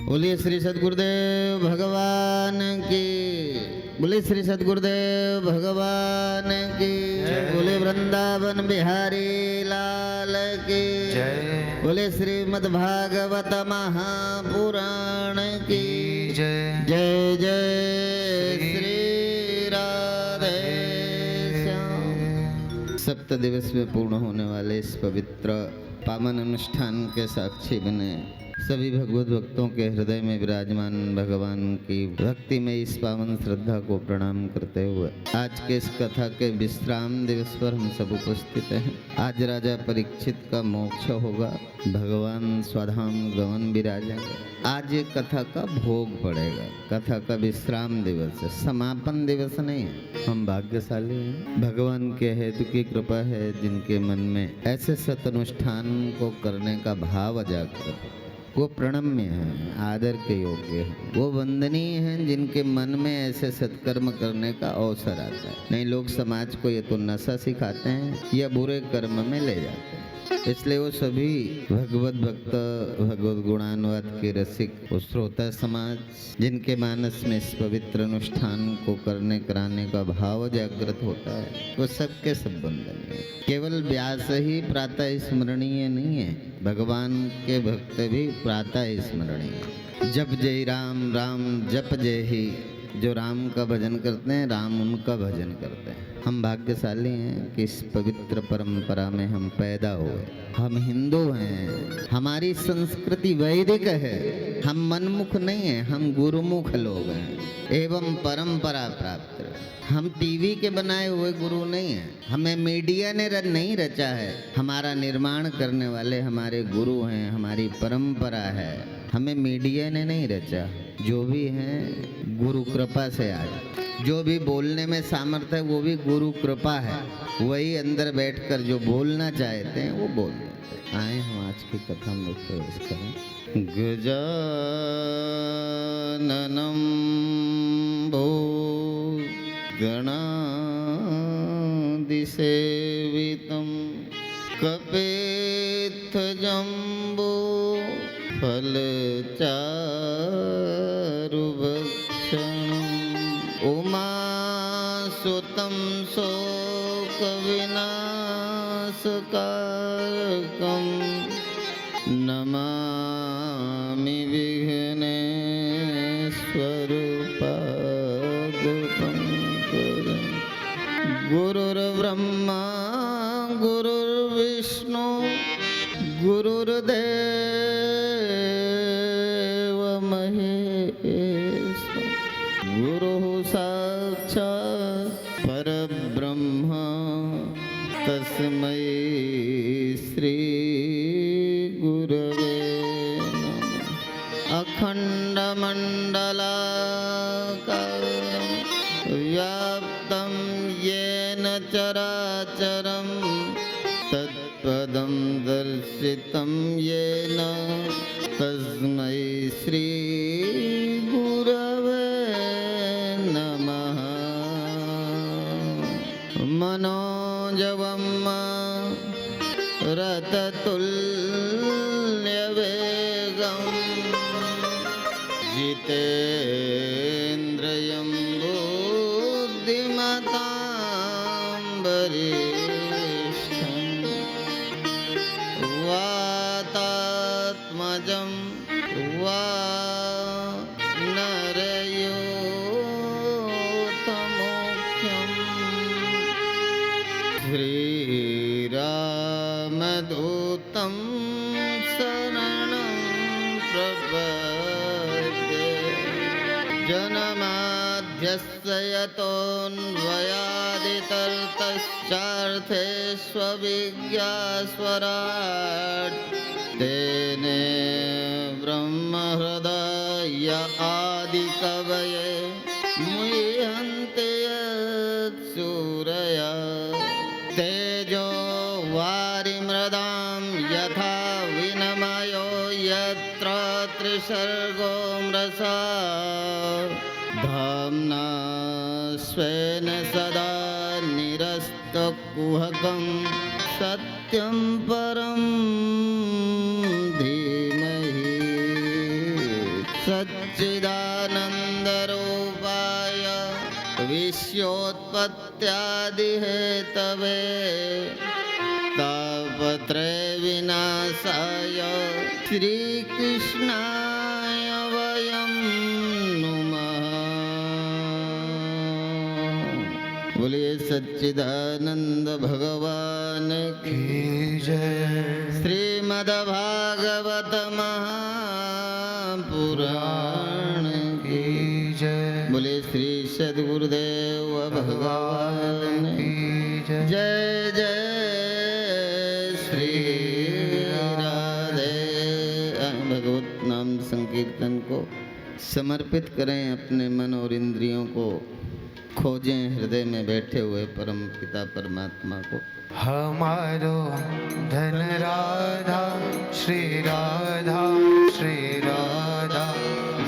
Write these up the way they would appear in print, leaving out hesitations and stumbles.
बोलिए श्री सद्गुरुदेव भगवान की, बोले श्री सद्गुरुदेव भगवान की, बोले वृंदावन बिहारी लाल की, बोले श्रीमद् भागवत महापुराण की जय। जय जय श्री राधे श्याम। सप्त दिवस में पूर्ण होने वाले इस पवित्र पावन अनुष्ठान के साक्षी बने सभी भगवत भक्तों के हृदय में विराजमान भगवान की भक्ति में इस पावन श्रद्धा को प्रणाम करते हुए आज के इस कथा के विश्राम दिवस पर हम सब उपस्थित हैं। आज राजा परीक्षित का मोक्ष होगा, भगवान स्वधाम गमन विराजेंगे। आज ये कथा का भोग पड़ेगा। कथा का विश्राम दिवस है, समापन दिवस नहीं है। हम भाग्यशाली हैं, भगवान के हेतु की कृपा है जिनके मन में ऐसे सतनुष्ठान को करने का भाव जागृत, वो प्रणम्य हैं, आदर के योग्य हैं, वो वंदनीय हैं जिनके मन में ऐसे सत्कर्म करने का अवसर आता है। नहीं, लोग समाज को ये तो नशा सिखाते हैं या बुरे कर्म में ले जाते हैं। इसलिए वो सभी भगवत भक्त, भगवत गुणानुवाद के रसिक, वो श्रोता समाज जिनके मानस में इस पवित्र अनुष्ठान को करने कराने का भाव जागृत होता है, वो सबके सब वंदनीय। केवल व्यास ही प्रातः स्मरणीय नहीं है, भगवान के भक्त भी प्रातः स्मरणीय। जप जय राम, राम जप जय ही। जो राम का भजन करते हैं, राम उनका भजन करते हैं। हम भाग्यशाली हैं कि इस पवित्र परंपरा में हम पैदा हुए। हम हिंदू हैं, हमारी संस्कृति वैदिक है। हम मनमुख नहीं हैं, हम गुरुमुख लोग हैं एवं परंपरा प्राप्त। हम टीवी के बनाए हुए गुरु नहीं हैं, हमें मीडिया ने नहीं रचा है। हमारा निर्माण करने वाले हमारे गुरु हैं, हमारी परंपरा है, हमें मीडिया ने नहीं रचा। जो भी हैं गुरु कृपा से आए। जो भी बोलने में सामर्थ्य है वो भी गुरु कृपा है। वही अंदर बैठकर जो बोलना चाहते हैं वो बोल देते हैं। आए हम आज की कथा में प्रवेश करें। गजाननं गणादिसेवितं कपेत्थजम्बो फलचारुभक्षणम् उमासुतं शोकविनाशकारकं नमामि विघ्नेश्वरपादपङ्कजम्। गुरुर्ब्रह्मा गुरुर्विष्णु गुरुर्देव महेश्वर, गुरुः साक्षात् परब्रह्म तस्मै श्री गुरवे नमः। अखण्डमण्डलाकारं व्याप्तं येन चराचरं तत्पदं दर्शितं येन तस्मै श्री गुरवे नमः। मनोजवं रथतुल्यवेगं जितेन्द्रियं बुद्धिमतां वरिष्ठं वातात्मजं वानरयूथमुख्यं श्रीरामदूतं शरणं प्रपद्ये। जन्माद्यस्य यतोऽन्वयादितरतश्चार्थेष्वभिज्ञास्वराट् तेने ब्रह्महृदय आदिकवये मुह्यन्ते यत्सूरया। तेजो वारिमृदां यथा विनिमयो यत्र त्रिसर्गो मृषा धाम्ना स्वेन सदा निरस्तकुहकं सत्यं परं धीमहि सच्चिदानन्दरूपाय विश्वोत्पत्त्यादिहेतवे तापत्रयविनाशाय श्रीकृष्णाय वयं नुमः। बोलिए सच्चिदानंद भगवान की जय। श्रीमद्भागवत महापुराण की जय। बोले श्री सद्गुरुदेव भगवान की जय। जय जय श्री राधे। भगवत नाम संकीर्तन को समर्पित करें, अपने मन और इंद्रियों को खोजें हृदय में बैठे हुए परम पिता परमात्मा को। हमारो धन राधा श्री राधा श्री राधा।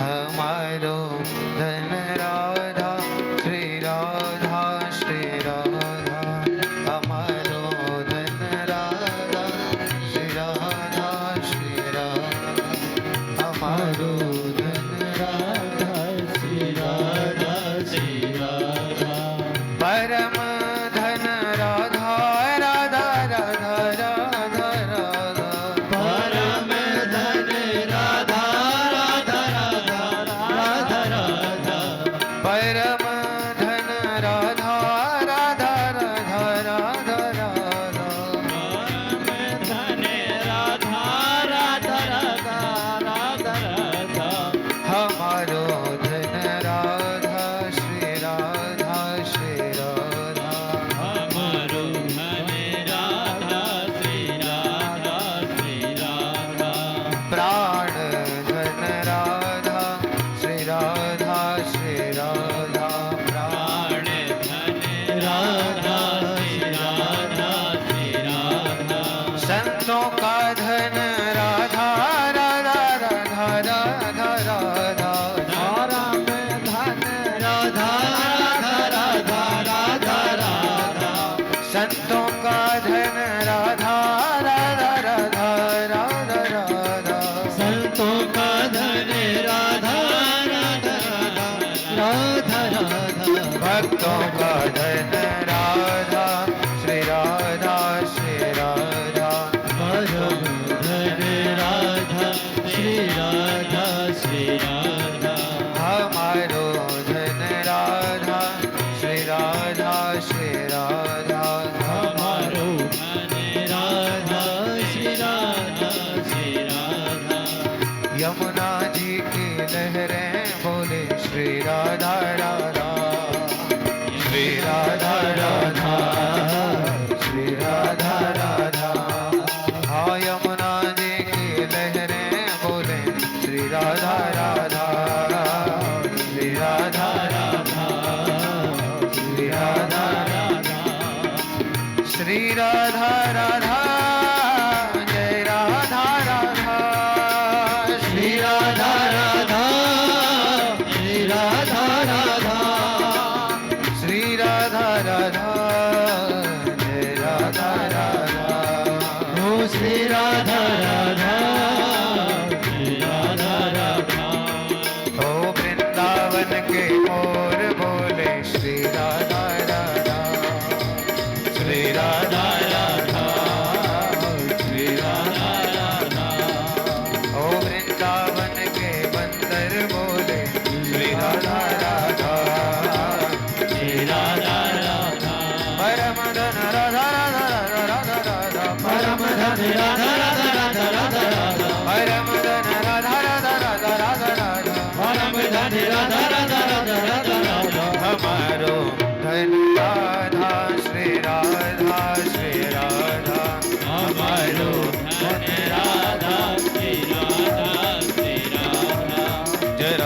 हमारो धन राधा श्री राधा श्री राधा। हमारो धन राधा श्री राधा श्री राधा। हमारो धन राधा श्री राधा श्री राधा। परम धन राधा राधा राधा राधा राधा। परम धन राधा राधा राधा राधा राधा। परम धन राधा राधा राधा राधा राधा। परम धन राधा राधा राधा राधा राधा। हमारो धन राधा श्री राधा श्री राधा। हमारो धन राधा श्री राधा श्री राधा। प्राण धन राधा श्री राधा श्री राधा। प्राण धन राधा श्री राधा श्री राधा। संतों का धन राधा राधा राधा राधा राधा। सारा में धन राधा राधा राधा राधा राधा। संतों का धन राधा राधा राधा राधा राधा। संतों का धन राधा राधा राधा राधा। भक्तों का धन राधा श्री राधा श्री राधा। परम धन राधा श्री राधा श्री राधा। हमारो धन राधा श्री राधा श्री राधा। हमारो धन राधा श्री राधा श्री राधा। यमुना जी की लहरें बोले श्री राधा राधा। श्री राधा राधा श्री राधा राधा। हाँ यमुना जी की लहरें बोले श्री राधा राधा। श्री राधा राधा श्री राधा राधा। श्री राधा राधा जय राधा राधा। श्री राधा राधा श्री राधा राधा। श्री राधा राधा जय राधा राधा। ओ श्री राधा राधा श्री राधा राधा। ओ वृंदावन के मोर बोले श्री राधा राधा। श्री राधा राधा श्री राधा राधा। ओ वृंदावन के बंदर बोले श्री राधा राधा। श्री राधा राधा। परम धन राधा राधा राधा राधा। परम धन राधा राधा राधा राधा राधा। परम धन राधा राधा राधा राधा राधा। परम धन राधा राधा राधा राधा राधा। हमारो धन राधा श्री राधा श्री राधा। हमारो धन राधा श्री राधा श्री राधा। जय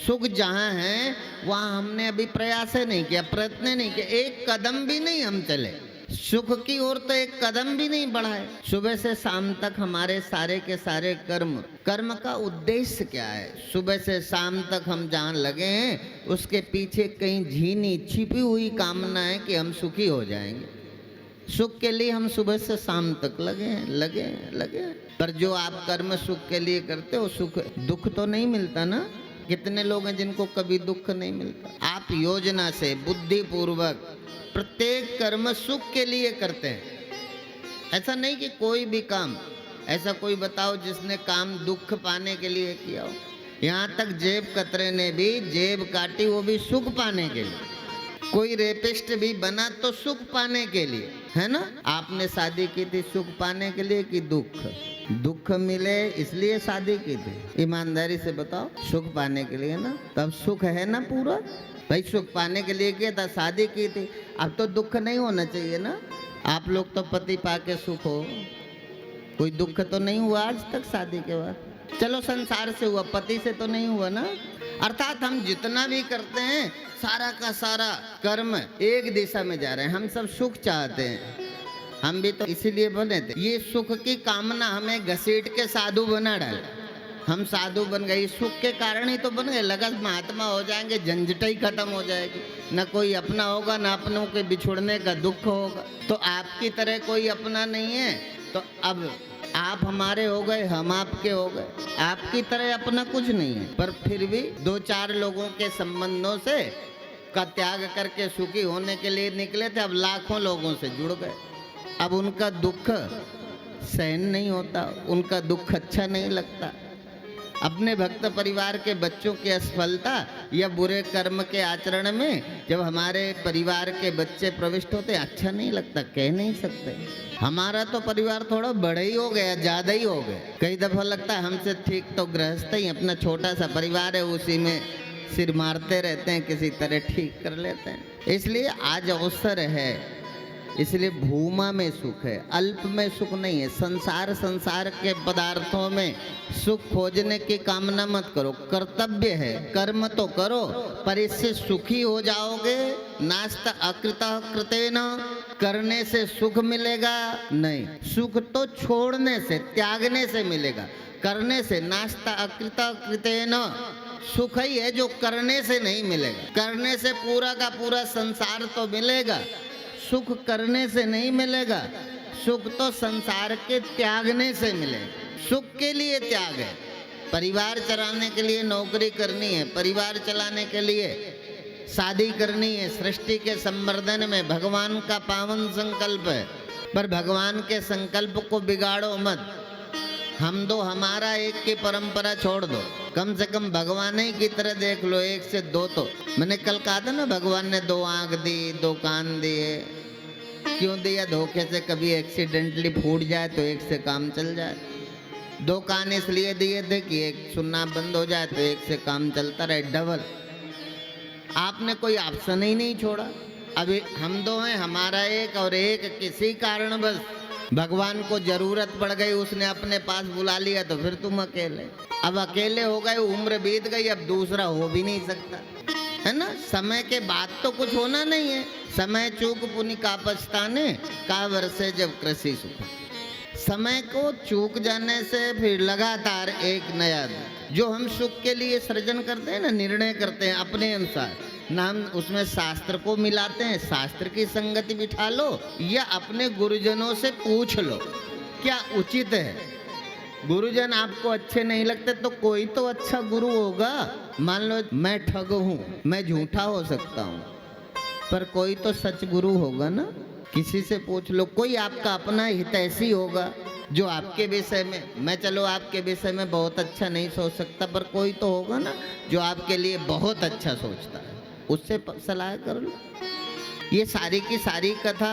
सुख जहाँ है वहाँ हमने अभी प्रयास नहीं किया, प्रयत्न नहीं किया, एक कदम भी नहीं हम चले सुख की ओर, तो एक कदम भी नहीं बढ़ाए। सुबह से शाम तक हमारे सारे के सारे कर्म का उद्देश्य क्या है? सुबह से शाम तक हम जहाँ लगे हैं उसके पीछे कहीं झीनी छिपी हुई कामना है कि हम सुखी हो जाएंगे। सुख के लिए हम सुबह से शाम तक लगे। पर जो आप कर्म सुख के लिए करते हो, सुख दुख तो नहीं मिलता ना। कितने लोग हैं जिनको कभी दुख नहीं मिलता। आप योजना से बुद्धि पूर्वक प्रत्येक कर्म सुख के लिए करते हैं। ऐसा नहीं कि कोई भी काम, ऐसा कोई बताओ जिसने काम दुख पाने के लिए किया हो। यहाँ तक जेब कतरे ने भी जेब काटी, वो भी सुख पाने के लिए। कोई रेपिस्ट भी बना तो सुख पाने के लिए, है ना। आपने शादी की थी सुख पाने के लिए कि दुख मिले इसलिए शादी की थी? ईमानदारी से बताओ, सुख पाने के लिए ना। तब सुख है ना पूरा। भाई सुख पाने के लिए किया था, शादी की थी, अब तो दुख नहीं होना चाहिए ना। आप लोग तो पति पाके सुख हो, कोई दुख तो नहीं हुआ आज तक शादी के बाद। चलो संसार से हुआ, पति से तो नहीं हुआ ना। अर्थात हम जितना भी करते हैं सारा का सारा कर्म एक दिशा में जा रहे हैं। हम सब सुख चाहते हैं, हम भी तो इसीलिए बने थे। ये सुख की कामना हमें घसीट के साधु बना डाला। हम साधु बन गए, सुख के कारण ही तो बन गए। लगा महात्मा हो जाएंगे, झंझट ही खत्म हो जाएगी, न कोई अपना होगा, न अपनों के बिछुड़ने का दुख होगा। तो आपकी तरह कोई अपना नहीं है, तो अब आप हमारे हो गए, हम आपके हो गए। आपकी तरह अपना कुछ नहीं है, पर फिर भी दो चार लोगों के संबंधों से का त्याग करके सुखी होने के लिए निकले थे। अब लाखों लोगों से जुड़ गए। अब उनका दुख सहन नहीं होता, उनका दुख अच्छा नहीं लगता। अपने भक्त परिवार के बच्चों की असफलता या बुरे कर्म के आचरण में जब हमारे परिवार के बच्चे प्रविष्ट होते, अच्छा नहीं लगता, कह नहीं सकते। हमारा तो परिवार थोड़ा बड़ा ही हो गया, ज़्यादा ही हो गया। कई दफ़ा लगता है हमसे ठीक तो गृहस्थ ही, अपना छोटा सा परिवार है, उसी में सिर मारते रहते हैं, किसी तरह ठीक कर लेते हैं। इसलिए आज अवसर है, इसलिए भूमा में सुख है, अल्प में सुख नहीं है। संसार के पदार्थों में सुख खोजने की कामना मत करो। कर्तव्य है, कर्म तो करो, पर इससे सुखी हो जाओगे? नास्त अकृतः कृतेन, करने से सुख मिलेगा नहीं। सुख तो छोड़ने से, त्यागने से मिलेगा, करने से। नास्त अकृतः कृतेन, सुख ही है जो करने से नहीं मिलेगा। करने से पूरा का पूरा संसार तो मिलेगा, सुख करने से नहीं मिलेगा। सुख तो संसार के त्यागने से मिलेगा। सुख के लिए त्याग है, परिवार चलाने के लिए नौकरी करनी है, परिवार चलाने के लिए शादी करनी है, सृष्टि के संवर्धन में भगवान का पावन संकल्प है। पर भगवान के संकल्प को बिगाड़ो मत। हम दो हमारा एक की परंपरा छोड़ दो, कम से कम भगवान ही की तरह देख लो। एक से दो तो मैंने कल कहा था ना, भगवान ने दो आंख दी, दो कान दिए। क्यों दिया? धोखे से कभी एक्सीडेंटली फूट जाए तो एक से काम चल जाए। दो कान इसलिए दिए थे कि एक सुनना बंद हो जाए तो एक से काम चलता रहे, डबल। आपने कोई ऑप्शन ही नहीं छोड़ा। अभी हम दो हैं, हमारा एक, और एक किसी कारणवश भगवान को जरूरत पड़ गई, उसने अपने पास बुला लिया, तो फिर तुम अकेले। अब अकेले हो गए, उम्र बीत गई, अब दूसरा हो भी नहीं सकता, है ना। समय के बाद तो कुछ होना नहीं है। समय चूक पुनि का पछताने, का वर्षे जब कृषि सुख। समय को चूक जाने से फिर लगातार एक नया, जो हम सुख के लिए सृजन करते हैं ना, निर्णय करते हैं अपने अनुसार, ना हम उसमें शास्त्र को मिलाते हैं। शास्त्र की संगति बिठा लो या अपने गुरुजनों से पूछ लो क्या उचित है। गुरुजन आपको अच्छे नहीं लगते तो कोई तो अच्छा गुरु होगा। मान लो मैं ठग हूँ, मैं झूठा हो सकता हूँ, पर कोई तो सच गुरु होगा ना। किसी से पूछ लो, कोई आपका अपना हितैषी होगा जो आपके विषय में, मैं चलो आपके विषय में बहुत अच्छा नहीं सोच सकता, पर कोई तो होगा ना जो आपके लिए बहुत अच्छा सोचता है, उससे सलाह कर लो। ये सारी की सारी कथा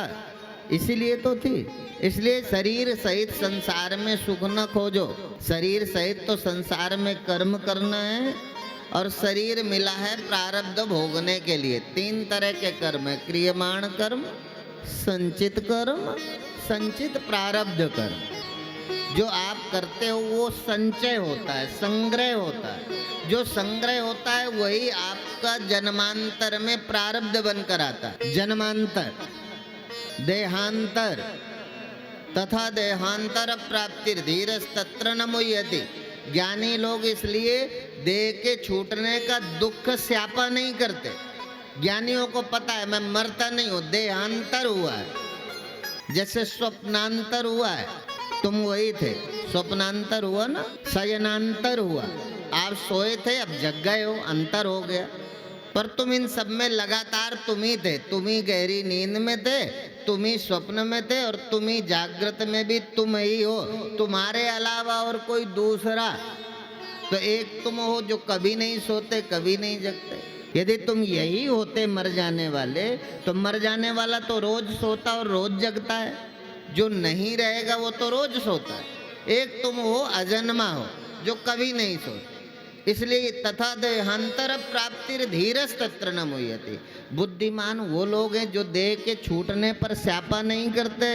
इसीलिए तो थी। इसलिए शरीर सहित संसार में सुख न खोजो। शरीर सहित तो संसार में कर्म करना है, और शरीर मिला है प्रारब्ध भोगने के लिए। तीन तरह के कर्म है, क्रियमाण कर्म, संचित कर्म, संचित प्रारब्ध कर्म। जो आप करते हो वो संचय होता है, संग्रह होता है। जो संग्रह होता है वही आपका जन्मांतर में प्रारब्ध बनकर आता है। जन्मांतर, देहांतर तथा देहांतर प्राप्तिर धीरस्तत्र न मुह्यति। ज्ञानी लोग इसलिए देह के छूटने का दुख स्यापा नहीं करते। ज्ञानियों को पता है मैं मरता नहीं हूँ, देहांतर हुआ है। जैसे स्वप्नांतर हुआ है, तुम वही थे। स्वप्नांतर हुआ ना, शयनांतर हुआ, आप सोए थे अब जग गए हो, अंतर हो गया। पर तुम इन सब में लगातार तुम ही थे। तुम ही गहरी नींद में थे, तुम ही स्वप्न में थे और तुम ही जागृत में भी तुम ही हो। तुम्हारे अलावा और कोई दूसरा तो एक तुम हो जो कभी नहीं सोते, कभी नहीं जगते। यदि तुम यही होते मर जाने वाले, तो मर जाने वाला तो रोज सोता और रोज जगता है। जो नहीं रहेगा वो तो रोज सोता है। एक तुम हो अजन्मा हो जो कभी नहीं सोता। इसलिए तथा देहांतर प्राप्तिर धीरस्तत्र न मुह्यति। बुद्धिमान वो लोग हैं जो देह के छूटने पर स्यापा नहीं करते।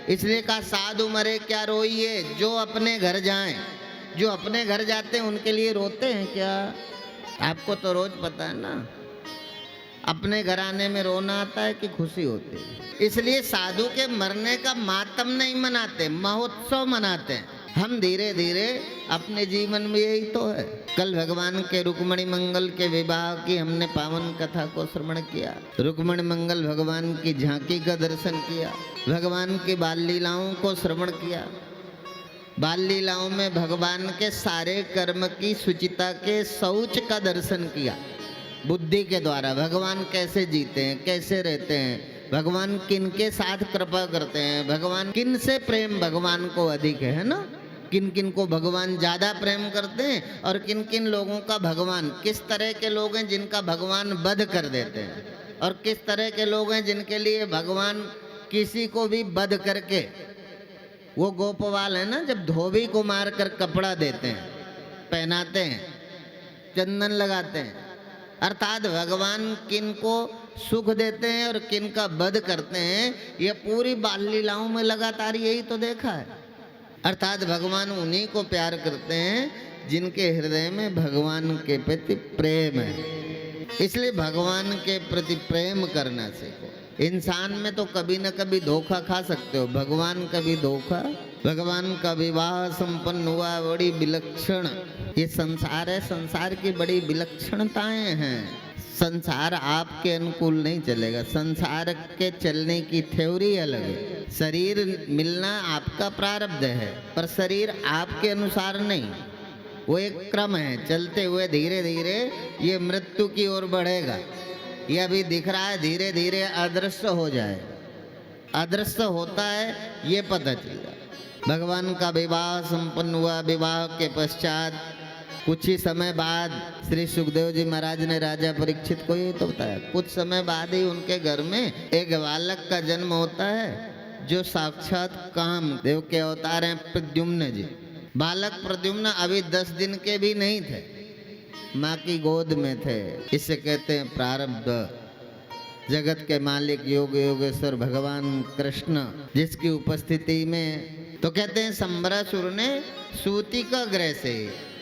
इसलिए कहा साधु मरे क्या रोइए, जो अपने घर जाएं। जो अपने घर जाते हैं उनके लिए रोते हैं क्या? आपको तो रोज पता है ना, अपने घर आने में रोना आता है कि खुशी होती है। इसलिए साधु के मरने का मातम नहीं मनाते, महोत्सव मनाते हैं। हम धीरे धीरे अपने जीवन में यही तो है। कल भगवान के रुक्मणी मंगल के विवाह की हमने पावन कथा को श्रवण किया। रुक्मणी मंगल भगवान की झांकी का दर्शन किया, भगवान की बाल लीलाओं को श्रवण किया। बाल लीलाओं में भगवान के सारे कर्म की शुचिता के शौच का दर्शन किया। बुद्धि के द्वारा भगवान कैसे जीते हैं, कैसे रहते हैं, भगवान किन के साथ कृपा करते हैं, भगवान किन से प्रेम भगवान को अधिक है ना, किन किन को भगवान ज़्यादा प्रेम करते हैं और किन किन लोगों का भगवान, किस तरह के लोग हैं जिनका भगवान वध कर देते हैं और किस तरह के लोग हैं जिनके लिए भगवान किसी को भी वध करके, वो गोपवाल है ना, जब धोबी को मार कर कपड़ा देते हैं, पहनाते हैं, चंदन लगाते हैं, अर्थात भगवान किन को सुख देते हैं और किन का वध करते हैं, ये पूरी बाल लीलाओं में लगातार यही तो देखा है। अर्थात भगवान उन्हीं को प्यार करते हैं जिनके हृदय में भगवान के प्रति प्रेम है। इसलिए भगवान के प्रति प्रेम करना सीखो। इंसान में तो कभी न कभी धोखा खा सकते हो, भगवान का भी धोखा। भगवान का विवाह संपन्न हुआ, बड़ी विलक्षण ये संसार है, संसार की बड़ी विलक्षणताएं हैं। संसार आपके अनुकूल नहीं चलेगा, संसार के चलने की थ्योरी अलग है। शरीर मिलना आपका प्रारब्ध है, पर शरीर आपके अनुसार नहीं, वो एक क्रम है। चलते हुए धीरे धीरे ये मृत्यु की ओर बढ़ेगा। ये अभी दिख रहा है, धीरे धीरे अदृश्य हो जाए। अदृश्य होता है ये पता चला। भगवान का विवाह संपन्न हुआ। विवाह के पश्चात कुछ ही समय बाद श्री सुखदेव जी महाराज ने राजा परीक्षित को ये तो बताया, कुछ समय बाद ही उनके घर में एक बालक का जन्म होता है जो साक्षात कामदेव के अवतार हैं, प्रद्युम्न जी। बालक प्रद्युम्न अभी 10 दिन के भी नहीं थे, माँ की गोद में थे। इसे कहते हैं प्रारब्ध। जगत के मालिक योग योगेश्वर भगवान कृष्ण जिसकी उपस्थिति में, तो कहते हैं संबरासुर ने सूती का ग्रह से,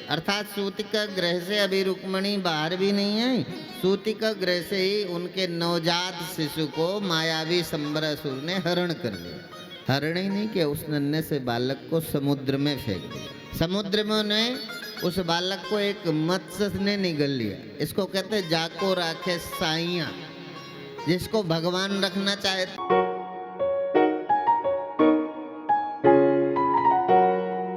अर्थात सूती का ग्रह से अभी रुक्मणी बाहर भी नहीं आई, सूती का ग्रह से ही उनके नवजात शिशु को मायावी संबरासुर ने हरण कर लिया। हरण ही नहीं किया, उस नन्हे से बालक को समुद्र में फेंक दिया। समुद्र में उन्हें उस बालक को एक मत्स्य ने निगल लिया। इसको कहते हैं जाको राखे साइया, जिसको भगवान रखना चाहे